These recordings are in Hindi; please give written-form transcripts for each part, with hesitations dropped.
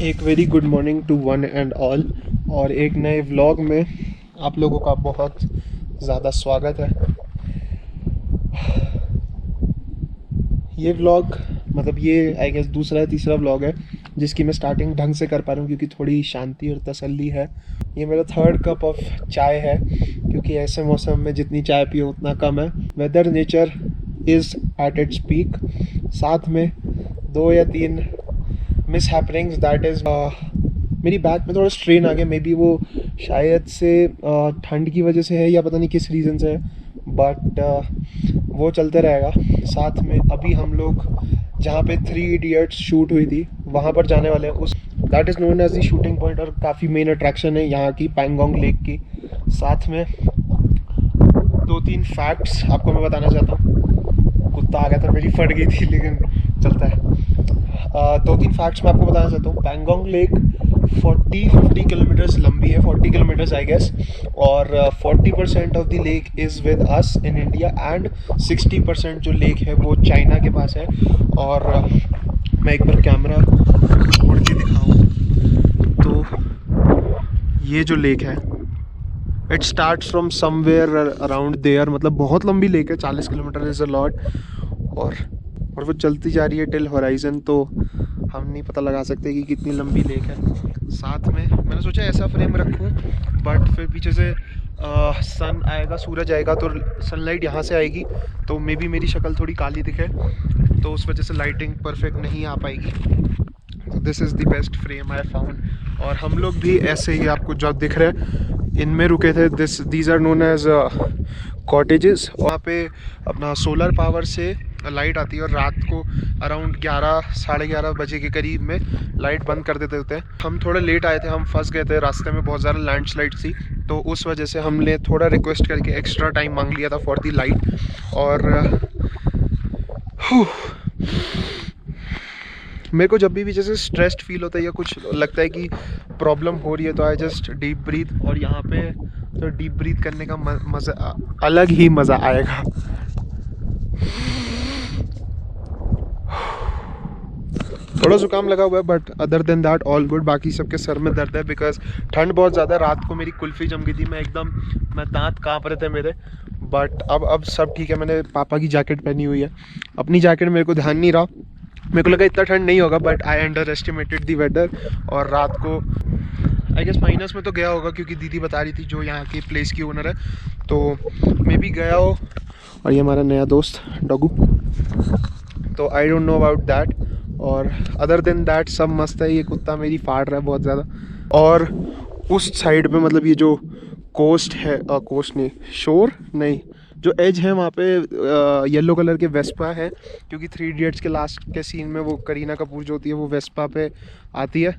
एक very good morning to one and all. और एक नए व्लॉग में आप लोगों का बहुत ज़्यादा स्वागत है। ये व्लॉग मतलब ये आई गेस दूसरा या तीसरा व्लॉग है जिसकी मैं स्टार्टिंग ढंग से कर पा रहा हूँ क्योंकि थोड़ी शांति और तसल्ली है। ये मेरा थर्ड कप ऑफ चाय है क्योंकि ऐसे मौसम में जितनी चाय पियो उतना कम है। Weather nature is at its peak. साथ में 2 या 3 मिस हैपनिंग्स दैट इज़ मेरी बैक में थोड़ा स्ट्रेन आ गया। मे बी वो शायद से ठंड की वजह से है या पता नहीं किस रीज़न से है, बट वो चलते रहेगा। साथ में अभी हम लोग जहाँ पे 3 इडियट्स शूट हुई थी वहाँ पर जाने वाले हैं। उस that is known as the shooting point और काफ़ी मेन अट्रैक्शन है यहाँ की, पैंगोंग लेक की। साथ में 2-3 फैक्ट्स आपको मैं बताना चाहता हूँ। कुत्ता आ गया था, मेरी फट गई थी लेकिन चलता है। 2-3 फैक्ट्स मैं आपको बताना चाहता हूँ। पैंगोंग लेक 40-50 किलोमीटर्स लंबी है, 40 किलोमीटर्स आई गेस। और 40% of the lake is with us in India and 60% जो लेक है वो चाइना के पास है। और मैं एक बार कैमरा मोड़ के दिखाऊँ तो ये जो लेक है it starts from somewhere around there, मतलब बहुत लंबी लेक है, 40 किलोमीटर इज़ अ लॉट। और वो चलती जा रही है टिल होराइजन, तो हम नहीं पता लगा सकते कि कितनी लंबी लेक है। साथ में मैंने सोचा ऐसा फ्रेम रखूं, बट फिर पीछे से सन आएगा, सूरज आएगा तो सनलाइट यहाँ से आएगी, तो मे बी मेरी शक्ल थोड़ी काली दिखे, तो उस वजह से लाइटिंग परफेक्ट नहीं आ पाएगी। तो this is the best frame I found. और हम लोग भी ऐसे ही आपको जो दिख रहे हैं इनमें रुके थे। These are known as cottages. वहाँ पे अपना सोलर पावर से लाइट आती है और रात को अराउंड 11-11:30 बजे के करीब में लाइट बंद कर देते होते हैं। हम थोड़ा लेट आए थे, हम फंस गए थे रास्ते में, बहुत ज़्यादा लैंडस्लाइड थी, तो उस वजह से हमने थोड़ा रिक्वेस्ट करके एक्स्ट्रा टाइम मांग लिया था फॉर दी लाइट। और मेरे को जब भी जैसे स्ट्रेस्ड फील होता है या कुछ लगता है कि प्रॉब्लम हो रही है तो आई जस्ट डीप ब्रीथ। और यहाँ पे तो डीप ब्रीथ करने का मज़ा अलग ही मज़ा आएगा। थोड़ा जुकाम लगा हुआ है but other than that all good. बाकी सबके सर में दर्द है बिकॉज ठंड बहुत ज़्यादा है। रात को मेरी कुल्फ़ी जम गई थी, मैं दांत काँप रहे थे मेरे, बट अब सब ठीक है। मैंने पापा की जैकेट पहनी हुई है, अपनी जैकेट मेरे को ध्यान नहीं रहा, मेरे को लगा इतना ठंड नहीं होगा, but I underestimated the weather. और रात को आई गेस माइनस में तो गया होगा क्योंकि दीदी बता रही थी जो यहाँ की प्लेस की ओनर है, तो मे बी गया हो। और ये हमारा नया दोस्त डॉगू, तो I don't know about that. और अदर देन दैट सब मस्त है। ये कुत्ता मेरी फाड़ रहा है बहुत ज़्यादा। और उस साइड पे मतलब ये जो कोस्ट है, कोस्ट नहीं, शोर नहीं, जो एज है वहाँ पे येलो कलर के वेस्पा है, क्योंकि 3 इडियट्स के लास्ट के सीन में वो करीना कपूर जो होती है वो वेस्पा पे आती है,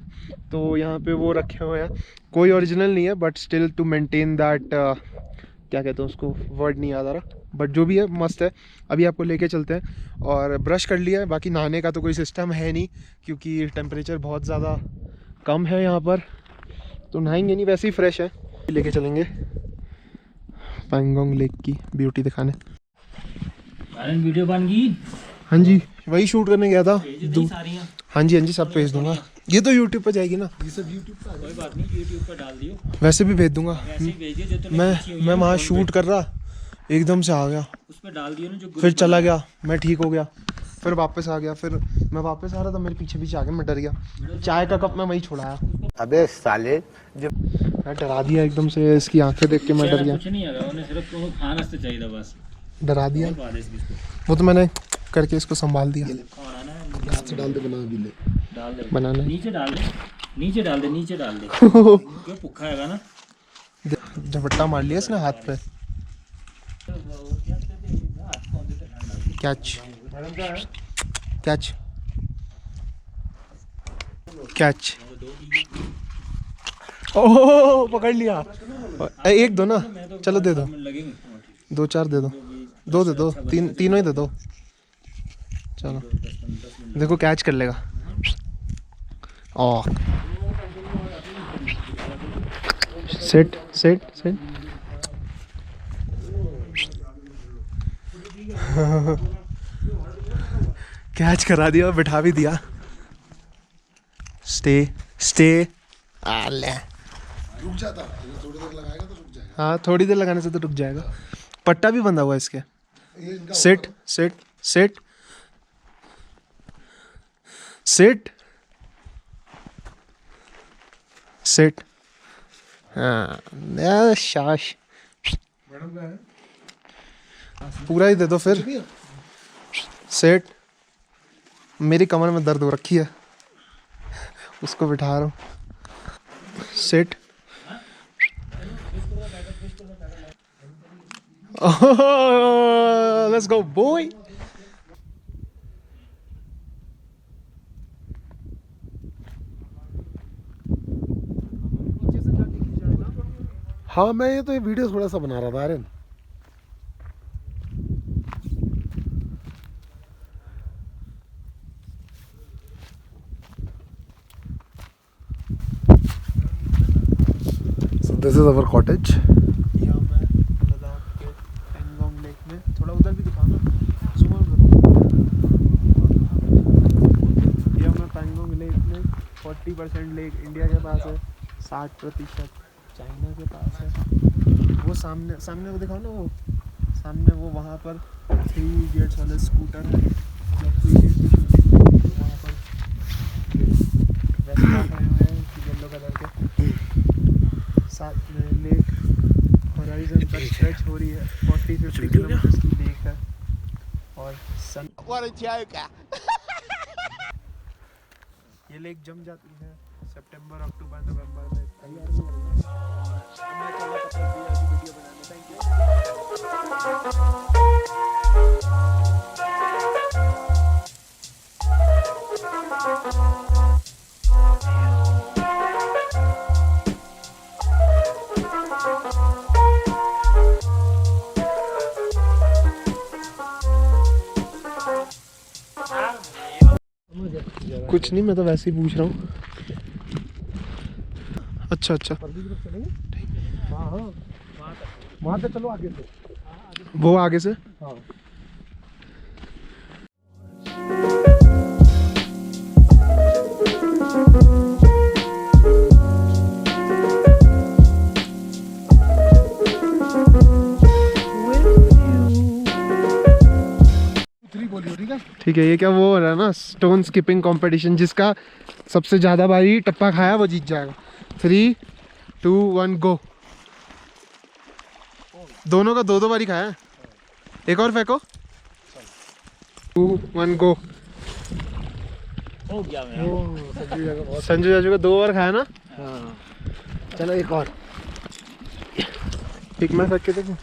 तो यहाँ पे वो रखे हुए हैं। कोई ओरिजिनल नहीं है but still to maintain that, क्या कहते हैं उसको, वर्ड नहीं याद आ रहा, बट जो भी है मस्त है। अभी आपको लेके चलते हैं। और ब्रश कर लिया है, बाकी नहाने का तो कोई सिस्टम है नहीं क्योंकि टेम्परेचर बहुत ज़्यादा कम है यहाँ पर, तो नहाएंगे नहीं, वैसे ही फ्रेश है। लेके चलेंगे पैंगोंग लेक की ब्यूटी दिखाने। वीडियो बन गई। हाँ जी, वही शूट करने गया था। हाँ जी सब भेज दूंगा। ये तो यूट्यूब पर जाएगी ना, ये सब यूट्यूब पर, कोई बात नहीं, यूट्यूब पर डाल दियो। वैसे भी भेज दूंगा। वैसे ही भेज दियो, जो तूने मैं वहाँ शूट कर रहा, एकदम से आ गया, उस पर डाल दियो ना, जो फिर चला गया, मैं ठीक हो गया, फिर वापस आ गया, फिर मैं वापस आ रहा था, मेरे पीछे पीछे आ गया, मैं डर गया। चाय का कप मैं वहीं छोड़ाया। अबे साले, मैं डरा दिया एकदम से, इसकी आंखें देख के मैं डर गया। कुछ नहीं है, उन्हें सिर्फ तुम्हें खाना से चाहिए बस, डरा दिया। वो तो मैंने करके इसको संभाल दिया। हाथ से डाल दे, बना भी ले, डाल दे, बनाना नीचे डाल दे, नीचे डाल दे, नीचे डाल दे। क्यों भूखा हैगा ना, झपट्टा मार लिया इसने हाथ पे। कैच कैच कैच, ओह पकड़ लिया। एक दो ना, चलो दे दो, 2-4 दे दो, 2 दे दो, तीनों ही दे दो। चलो देखो कैच कर लेगा। ओह सेट सेट सेट। कैच करा दिया, बिठा भी दिया। स्टे आले। रुक जाता, थोड़ी देर लगाएगा तो रुक जाएगा। हाँ थोड़ी देर लगाने से तो रुक जाएगा। पट्टा भी बंधा हुआ है इसके। ये इनका sit sit sit sit sit. हाँ शाश। मैडम का है पूरा ही दे दो फिर। सेट। मेरी कमर में दर्द हो रखी है, उसको बिठा रहा हूँ। सेट। Let's go boy. हाँ, मैं ये तो ये वीडियो थोड़ा सा बना रहा था Aryan. So this is our cottage. यहाँ मैं लद्दाख के पैंगोंग लेक में, थोड़ा उधर भी दिखाना, ज़ूम आउट करो। यहाँ मैं पैंगोंग लेक में 40% लेक इंडिया के पास है, 60% चाइना के पास है। वो सामने सामने वो दिखाओ ना, वो सामने वो वहाँ पर 3 इडियट्स वाले स्कूटर है, वहाँ पर रेस्टोरेंट आए हुए हैं येलो कलर के। साथ में लेक होराइजन तक स्ट्रेच हो रही है, 40-50 किलोमीटर की लेक है। और सन ये लेक जम जाती है सितंबर, अक्टूबर, नवंबर में। तैयार हो रही है और मैं चला पता दिया ऐसी वीडियो बनाने। Thank you. कुछ नहीं, मैं तो वैसे ही पूछ रहा हूँ। अच्छा अच्छा, वहाँ से चलो आगे से। वो आगे से। हाँ। ठीक है। ये क्या वो हो रहा है ना, स्टोन स्किपिंग कंपटीशन, जिसका सबसे ज़्यादा बारी टप्पा खाया वो जीत जाएगा। 3, 2, 1 गो। दोनों का 2-2 बारी खाया है। एक और फेंको। 2, 1 गो। हो गया मेरा। संजू चाचू का 2 बार खाया ना। हाँ। चलो एक और। एक मैं फेंक के देखूं।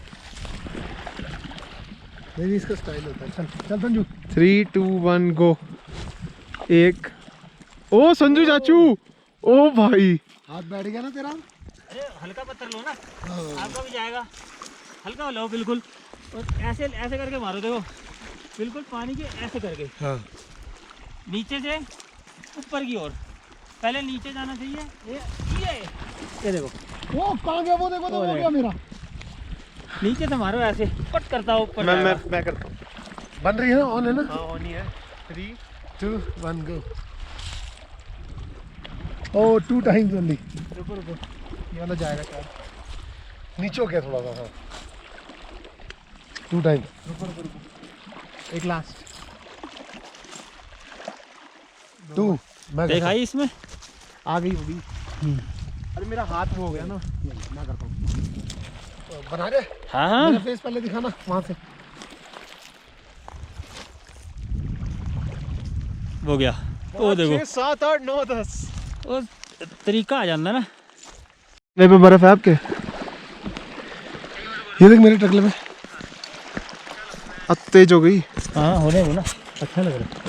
नहीं, इसका स्टाइल होता है। चल चल संजू। 3, 2, 1 गो। एक। ओ संजू चाचू, ओ भाई। हाथ बैठ गया ना तेरा। अरे हल्का पत्थर लो ना, आपका भी जाएगा। हल्का लो बिल्कुल, और ऐसे ऐसे करके मारो। देखो बिल्कुल पानी के ऐसे करके। हाँ। नीचे से ऊपर की ओर, पहले नीचे जाना चाहिए। ये देखो वो कहाँ गया? वो देखो, तो हो गया मेरा। नीचे से मारो ऐसे, कट करता हो ऊपर। मैं करता हूँ। बन रही है ना? ऑन है ना? हाँ ऑन ही है। 3, 2, 1 गो। ओह 2 टाइम्स ओनली। रुको रुको, ये वाला जाएगा शायद। नीचे हो गया थोड़ा सा। हाँ 2 टाइम्स। रुको रुको रुको, एक लास्ट। 2 मैं देखा ही इसमें आ गई होगी। अरे मेरा हाथ वो हो गया ना। मैं करता हूँ। बना रहे? हाँ हाँ मेरा फेस पहले दिखाना वहाँ से। हो गया। वो देखो 6, 7, 8, 9, 10। वो तरीका आ जाता ना। मेरे पे बर्फ है आपके। ये देख मेरे टकले में। अब तेज हो गई। हाँ होने वो ना, अच्छा लग रहा है।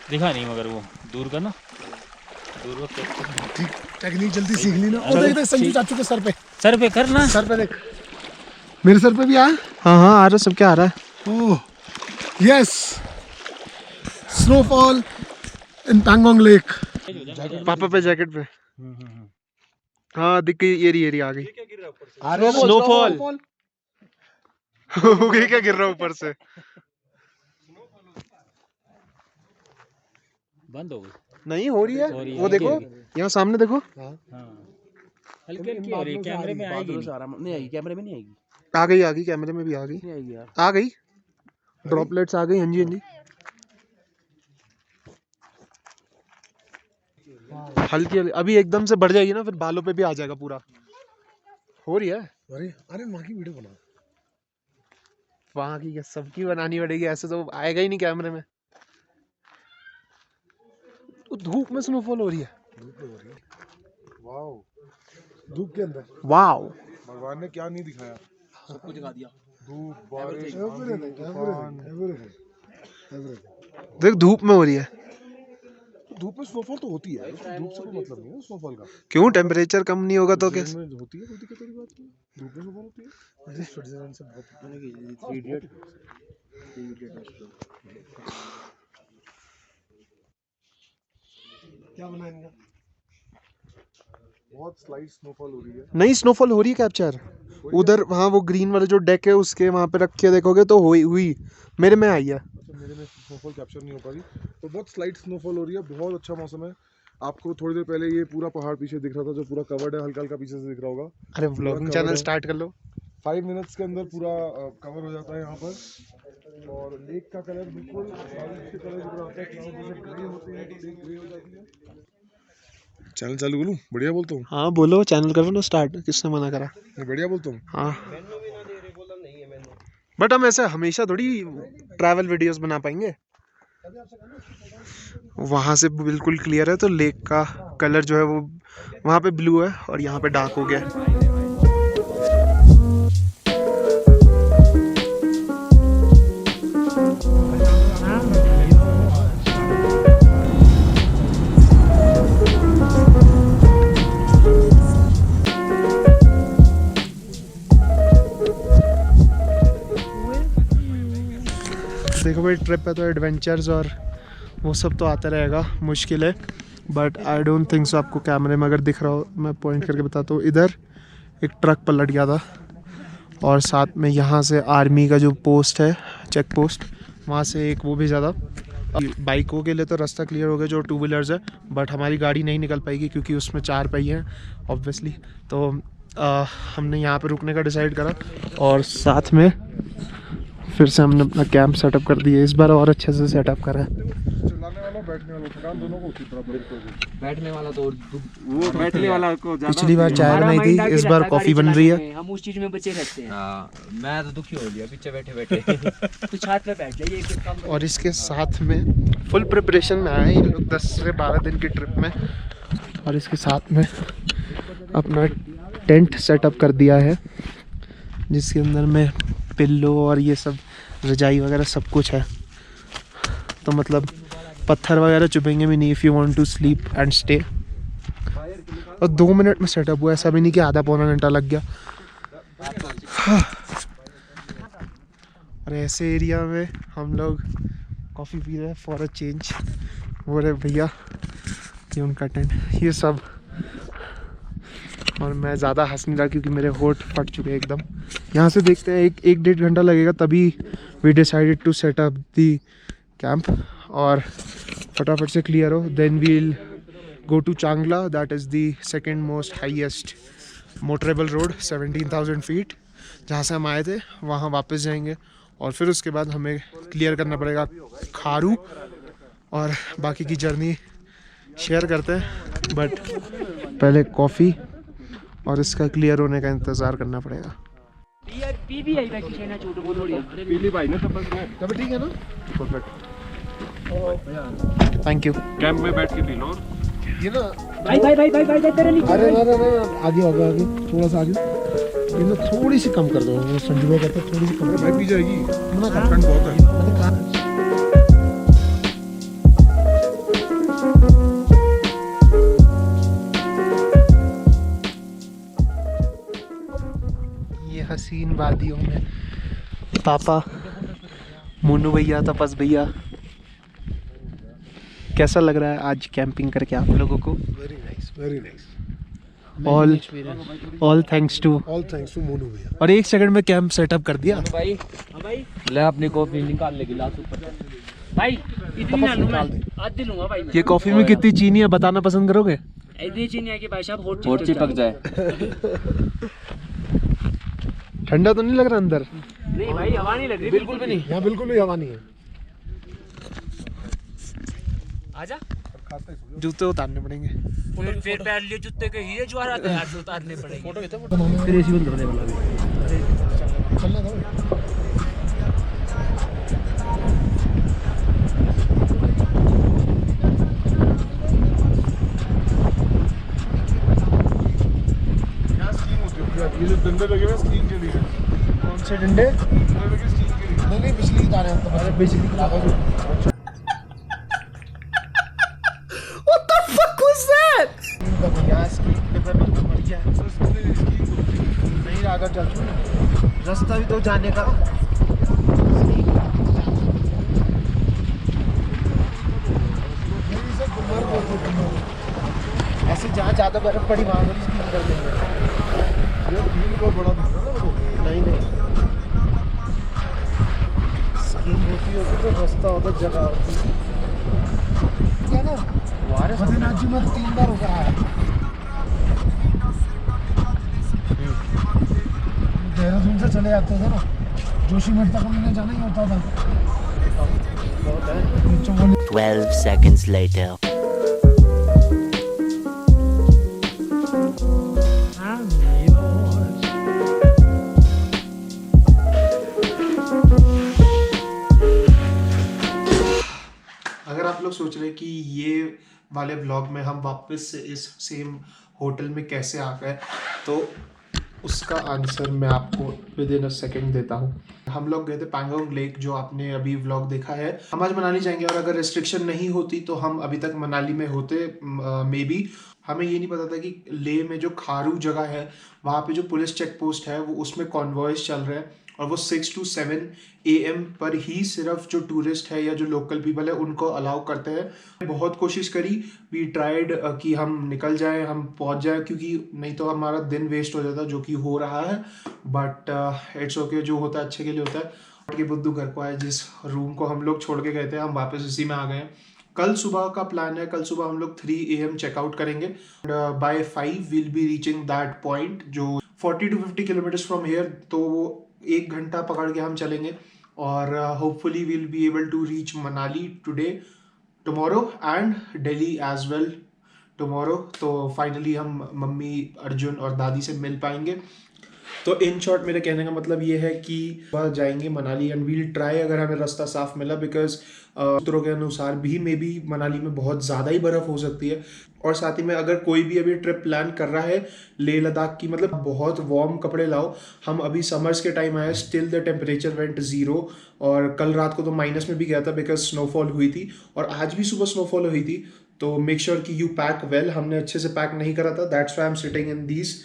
दिखा नहीं मगर वो दूर का ना, दूर का ठीक, टेक्निक जल्दी सीख ली ना। और देख देख संजू चाचू के सर पे। सर पे करना। सर पे देख, मेरे सर पे भी आया। हाँ हाँ आ रहा, सब क्या आ रहा है। Oh yes, snowfall in Pangong lake. पापा पे जैकेट पे। हाँ दिख गई, ये आ गई अरे स्नोफॉल। हो गई क्या, गिर रहा ऊपर से? बंद हो गई। नहीं हो रही है, हो रही है, वो देखो यहाँ सामने देखो, हाँ हल्की हल्की हो रही है, कैमरे में आएगी नहीं आएगी, कैमरे में नहीं आएगी, आ गई कैमरे में भी आ गई, नहीं आएगी यार। आ गई ड्रॉपलेट्स आ गई। हाँ जी हाँ जी, हल्की हल्की अभी एकदम से बढ़ जाएगी ना, फिर बालों पे भी आ जाएगा पूरा। हो रही है। अरे अरे माँ की वीडियो बना। वहाँ की क्या सबकी बनानी पड़ेगी, ऐसे तो आएगा ही नहीं कैमरे में। तो धूप में स्नोफॉल हो रही है। धूप में हो रही है। वाओ, धूप के अंदर वाओ, भगवान ने क्या नहीं दिखाया, सब कुछ दिखा दिया। धूप बारिश एवरीथिंग। देख धूप में हो रही है। धूप में स्नोफॉल तो होती है, धूप से कोई मतलब नहीं है स्नोफॉल का। क्यों, टेम्परेचर कम नहीं होगा तो कैसे? में होती है, कोई दिक्कत वाली बात नहीं, धूप में स्नोफॉल होती है। अरे स्विट्जरलैंड से बहुत क्या बनाएंगे? बहुत स्लाइट स्नोफॉल हो रही है। नहीं स्नोफॉल हो रही है कैप्चर उधर, वहाँ वो ग्रीन वाला जो डेक है उसके वहाँ पे रख के देखोगे तो हुई मेरे में आई है। अच्छा, मेरे में स्नोफॉल कैप्चर नहीं हो पा रही, तो बहुत स्लाइट स्नोफॉल हो रही है। बहुत अच्छा मौसम है। आपको थोड़ी देर पहले ये पूरा पहाड़ पीछे दिख रहा था, जो पूरा कवर्ड है, हल्का हल्का पीछे से दिख रहा होगा। अरे व्लॉगिंग चैनल स्टार्ट कर लो। 5 मिनट्स के अंदर पूरा कवर हो जाता है यहाँ पर। और लेक का कलर बिल्कुल बारिश के कलर जो आता है, क्लाउड जैसे ग्रे होते हैं तो लेक ग्रे हो जाती है। चैनल चालू करूँ? बढ़िया बोलता हूँ। हाँ बोलो, चैनल करो ना स्टार्ट, किसने मना करा? मैं बढ़िया बोलता हूँ। हाँ बट हम ऐसे हमेशा थोड़ी ट्रैवल वीडियोस बना पाएंगे। वहाँ से बिल्कुल क्लियर है, तो लेक का कलर जो है वो वहाँ पे ब्लू है और यहाँ पे डार्क हो गया है। देखो भाई, ट्रिप है तो एडवेंचर्स और वो सब तो आता रहेगा, मुश्किल है but I don't think so. आपको कैमरे में अगर दिख रहा हो, मैं पॉइंट करके बताता हूँ। इधर एक ट्रक पलट गया था और साथ में यहाँ से आर्मी का जो पोस्ट है, चेक पोस्ट, वहाँ से एक वो भेजा था। बाइकों के लिए तो रास्ता क्लियर हो गया जो 2 व्हीलर्स है, बट हमारी गाड़ी नहीं निकल पाएगी क्योंकि उसमें 4 पहिए हैं ऑब्वियसली। तो हमने यहाँ पे रुकने का डिसाइड करा और साथ में फिर से हमने अपना कैंप सेटअप कर दिया। इस बार और अच्छे से सेटअप करा है। चलाने वाला बैठने वाला थकान दोनों को होती है बराबर। बैठने वाला तो वो बैठने वाला को पिछली बार चाय बनाई थी, इस बार कॉफ़ी बन रही है। हम उस चीज में बचे रहते हैं। मैं तो दुखी हो गया पीछे बैठे बैठे। तो छात पे बैठ जाइए एक काम। और इसके साथ में फुल प्रिपरेशन में आए ये लोग 10 से 12 दिन की ट्रिप में, और इसके साथ में अपना टेंट सेटअप कर दिया है जिसके अंदर में पिल्लो और ये सब रजाई वगैरह सब कुछ है। तो मतलब पत्थर वगैरह चुभेंगे भी नहीं if you want to sleep and stay. और 2 मिनट में सेटअप हुआ, ऐसा भी नहीं कि आधा पौना घंटा लग गया। और ऐसे एरिया में हम लोग कॉफ़ी पी रहे हैं फॉर अ चेंज। वो रहे भैया, ये उनका टेंट, ये सब। और मैं ज़्यादा हंस नहीं रहा क्योंकि मेरे होठ फट चुके हैं एकदम। यहाँ से देखते हैं, एक 1.5 घंटा लगेगा, तभी we decided to set up the camp. और फटाफट से क्लियर हो, then we'll go to Changla, that is the second most highest motorable road, 17,000 feet, जहाँ से हम आए थे वहाँ वापस जाएंगे। और फिर उसके बाद हमें क्लियर करना पड़ेगा खारू, और बाकी की जर्नी शेयर करते हैं। बट पहले कॉफ़ी और इसका क्लियर होने का इंतज़ार करना पड़ेगा। पीली भाई ना तब ठीक है ना, परफेक्ट। Thank you. कैंप में बैठ के पी लो। ये ना भाई तेरे लिए। अरे ना आगे होगा, आगे थोड़ा सा आगे, ये ना थोड़ी सी कम कर दो। संजू भाई कहते थोड़ी सी कम, भाई पी जाएगी, मना कर, ठंड बहुत है। हसीन वादियों में पापा, मोनू भैया, तपस भैया, कैसा लग रहा है आज कैंपिंग करके आप लोगों को? Very nice, very nice. All thanks to Monu भैया। और 1 सेकंड में कैंप सेटअप कर दिया। भाई हाँ भाई ले अपनी कॉफी निकाल ले गिलास ऊपर। भाई इतनी ना लूँ मैं, आधी लूँगा भाई मैं। ये कॉफी में कितनी चीनी है बताना पसंद करोगे? इतनी चीनी है कि भाई साहब और चिपक जाए। ठंडा तो नहीं लग रहा अंदर? नहीं भाई हवा नहीं लग रही बिल्कुल भी नहीं। यहाँ बिल्कुल भी हवा नहीं है। आजा जूते उतारने पड़ेंगे। फिर पैर लिए जूते के हीरे ज्वार आते हैं, आज उतारने पड़ेंगे। फोटो खींचा फिर एसी बंद करने वाला चलना था। ये जो डंडे लगे हुए स्टील के लिए। कौन से डंडे? स्टील के लिए। नहीं बिजली की तारें हैं तो। अरे बिजली की तारें। What the fuck was that? यहाँ स्कीम पे बंदा मर गया। नहीं राधा चाचू, रास्ता भी तो जाने का। ऐसे जहाँ ज़्यादा बर्फ पड़ी वहाँ पर स्कीम कर देंगे। ये फील्ड बहुत बड़ा दिख रहा है ना। नहीं स्कीम होती तो रास्ता होता, जगह होती क्या ना। बद्रीनाथ जी में 3 बार होकर आया। देहरादून से चले जाते थे ना, जोशीमठ तक हमने जाना ही होता था। 12 seconds later. अगर आप लोग सोच रहे हैं कि ये वाले ब्लॉग में हम वापस से इस सेम होटल में कैसे आ गए, तो उसका आंसर मैं आपको विद इन अ सेकेंड देता हूँ। हम लोग गए थे पैंगोंग लेक, जो आपने अभी व्लॉग देखा है। हम आज मनाली जाएंगे और अगर रिस्ट्रिक्शन नहीं होती तो हम अभी तक मनाली में होते मे बी। हमें ये नहीं पता था कि लेह में जो खारू जगह है वहाँ पे जो पुलिस चेक पोस्ट है वो उसमें कॉन्वॉयज चल रहे हैं और वो 6 to 7 AM पर ही सिर्फ जो टूरिस्ट है या जो लोकल पीपल है उनको अलाउ करते हैं। बहुत कोशिश करी, वी ट्राइड कि हम निकल जाएं, हम पहुंच जाएं, क्योंकि नहीं तो हमारा दिन वेस्ट हो जाता, जो कि हो रहा है। बट इट्स ओके, जो होता है अच्छे के लिए होता है। कि बुद्धू घर को आए, जिस रूम को हम लोग छोड़ के गए थे हम वापस उसी में आ गए हैं। कल सुबह का प्लान है, कल सुबह हम लोग 3 AM चेकआउट करेंगे। By 5 will be reaching that point जो 40 to 50 किलोमीटर्स फ्रॉम हेयर। तो वो 1 घंटा पकड़ के हम चलेंगे और hopefully will be able to reach Manali tomorrow and Delhi as well tomorrow. तो फाइनली हम मम्मी, अर्जुन और दादी से मिल पाएंगे। तो इन शॉर्ट मेरे कहने का मतलब ये है कि वह जाएंगे मनाली एंड वील ट्राई, अगर हमें रास्ता साफ मिला, बिकॉज सूत्रों के अनुसार भी मे बी मनाली में बहुत ज़्यादा ही बर्फ़ हो सकती है। और साथ ही में अगर कोई भी अभी ट्रिप प्लान कर रहा है लेह लद्दाख की, मतलब बहुत वार्म कपड़े लाओ। हम अभी समर्स के टाइम आए, स्टिल द टेम्परेचर वेंट 0 और कल रात को तो माइनस में भी गया था बिकॉज स्नोफॉल हुई थी और आज भी सुबह स्नोफॉल हुई थी। तो मेक श्योर कि यू पैक वेल। हमने अच्छे से पैक नहीं करा था, that's why I am sitting in these.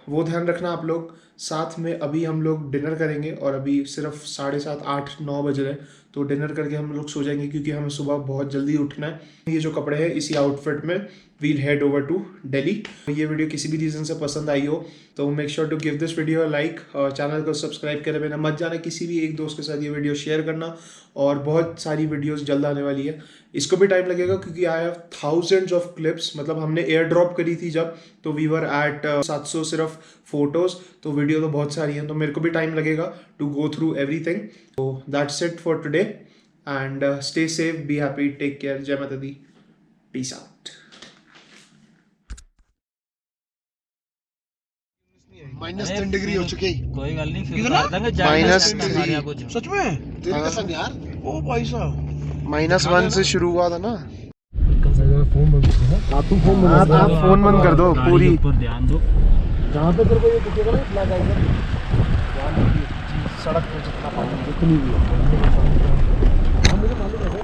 वो ध्यान रखना आप लोग। साथ में अभी हम लोग डिनर करेंगे और अभी सिर्फ 7:30, 8, 9 बज रहे हैं। तो डिनर करके हम लोग सो जाएंगे क्योंकि हमें सुबह बहुत जल्दी उठना है। ये जो कपड़े हैं इसी आउटफिट में we'll head over to Delhi. ये वीडियो किसी भी रीज़न से पसंद आई हो तो make sure to give this video a like, channel को सब्सक्राइब करे बिना मत जाना। किसी भी एक दोस्त के साथ ये वीडियो शेयर करना और बहुत सारी वीडियोस जल्द आने वाली है। इसको भी टाइम लगेगा क्योंकि I have thousands of clips. मतलब हमने एयर ड्रॉप करी थी जब, तो वी वर एट 700 सिर्फ फोटोज़, तो वीडियो तो बहुत सारी हैं, तो मेरे को भी टाइम लगेगा टू गो थ्रू एवरीथिंग। तो that's it for today and stay safe, be happy, take care, जय माता दी, पीस आउट। -3 डिग्री हो चुकी है। कोई गल नहीं, कितना? -3 सच में तेरे कसम यार। ओ भाई साहब, -1 से शुरू हुआ था ना। फोन बंद कर दो। आप फोन बंद कर दो पूरी। ऊपर ध्यान दो। जहाँ पे तेरे को ये दिखेगा ना ब्लैक आइकन, ध्यान रखिए सड़क पे जितना पानी जितनी भी है। मुझे मालूम है।